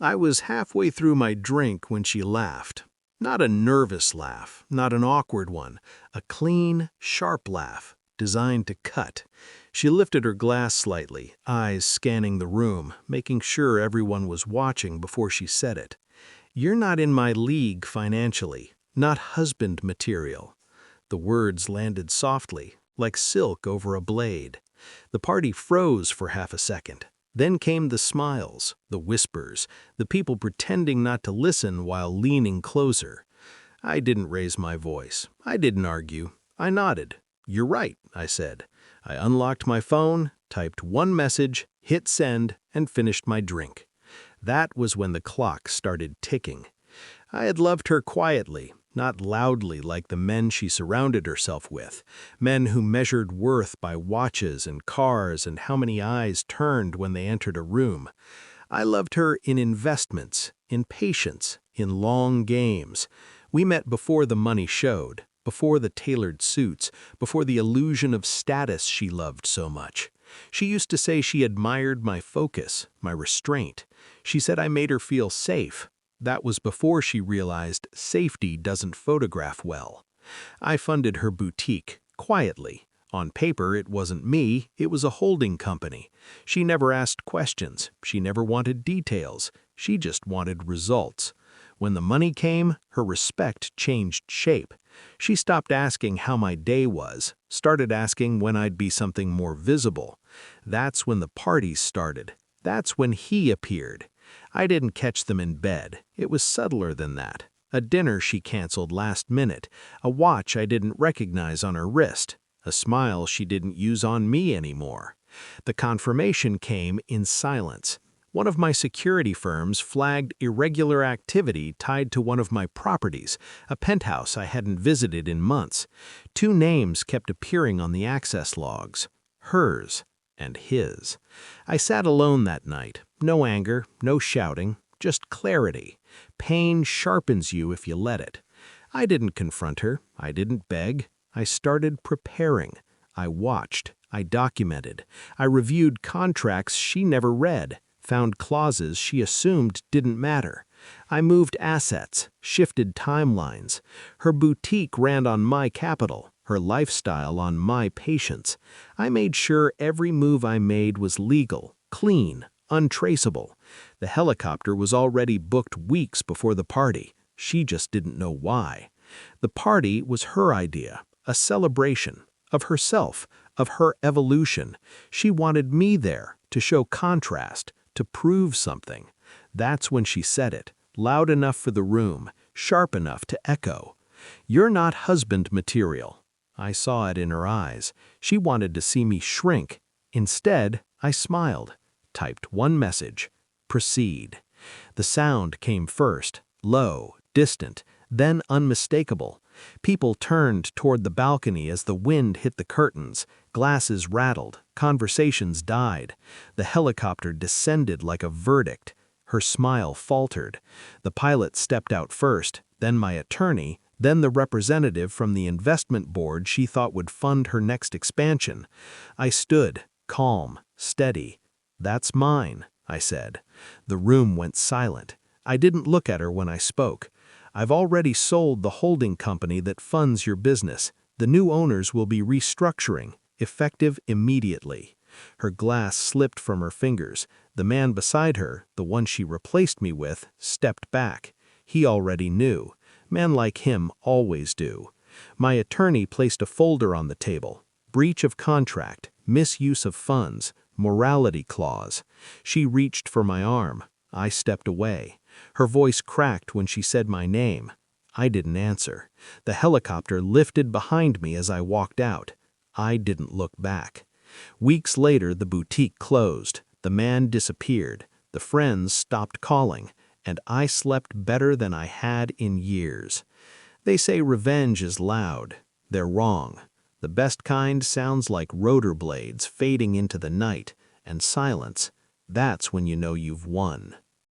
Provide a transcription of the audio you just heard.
I was halfway through my drink when she laughed. Not a nervous laugh, not an awkward one, a clean, sharp laugh, designed to cut. She lifted her glass slightly, eyes scanning the room, making sure everyone was watching before she said it. "You're not in my league financially, not husband material." The words landed softly, like silk over a blade. The party froze for half a second. Then came the smiles, the whispers, the people pretending not to listen while leaning closer. I didn't raise my voice. I didn't argue. I nodded. "You're right," I said. I unlocked my phone, typed one message, hit send, and finished my drink. That was when the clock started ticking. I had loved her quietly, not loudly like the men she surrounded herself with, men who measured worth by watches and cars and how many eyes turned when they entered a room. I loved her in investments, in patience, in long games. We met before the money showed, before the tailored suits, before the illusion of status she loved so much. She used to say she admired my focus, my restraint. She said I made her feel safe. That was before she realized safety doesn't photograph well. I funded her boutique, quietly. On paper, it wasn't me, it was a holding company. She never asked questions, she never wanted details, she just wanted results. When the money came, her respect changed shape. She stopped asking how my day was, started asking when I'd be something more visible. That's when the parties started. That's when he appeared. I didn't catch them in bed. It was subtler than that. A dinner she canceled last minute, a watch I didn't recognize on her wrist, a smile she didn't use on me anymore. The confirmation came in silence. One of my security firms flagged irregular activity tied to one of my properties, a penthouse I hadn't visited in months. Two names kept appearing on the access logs, hers and his. I sat alone that night. No anger, no shouting, just clarity. Pain sharpens you if you let it. I didn't confront her. I didn't beg. I started preparing. I watched. I documented. I reviewed contracts she never read, found clauses she assumed didn't matter. I moved assets, shifted timelines. Her boutique ran on my capital, her lifestyle on my patience. I made sure every move I made was legal, clean, untraceable. The helicopter was already booked weeks before the party. She just didn't know why. The party was her idea, a celebration of herself, of her evolution. She wanted me there to show contrast, to prove something. That's when she said it, loud enough for the room, sharp enough to echo. "You're not husband material." I saw it in her eyes. She wanted to see me shrink. Instead, I smiled, typed one message, "Proceed." The sound came first, low, distant, then unmistakable. People turned toward the balcony as the wind hit the curtains. Glasses rattled, conversations died. The helicopter descended like a verdict. Her smile faltered. The pilot stepped out first, then my attorney, then the representative from the investment board she thought would fund her next expansion. I stood, calm, steady. "That's mine," I said. The room went silent. I didn't look at her when I spoke. "I've already sold the holding company that funds your business. The new owners will be restructuring, effective immediately." Her glass slipped from her fingers. The man beside her, the one she replaced me with, stepped back. He already knew. Men like him always do. My attorney placed a folder on the table. Breach of contract, misuse of funds, morality clause. She reached for my arm. I stepped away. Her voice cracked when she said my name. I didn't answer. The helicopter lifted behind me as I walked out. I didn't look back. Weeks later, the boutique closed. The man disappeared. The friends stopped calling. And I slept better than I had in years. They say revenge is loud. They're wrong. The best kind sounds like rotor blades fading into the night, and silence. That's when you know you've won.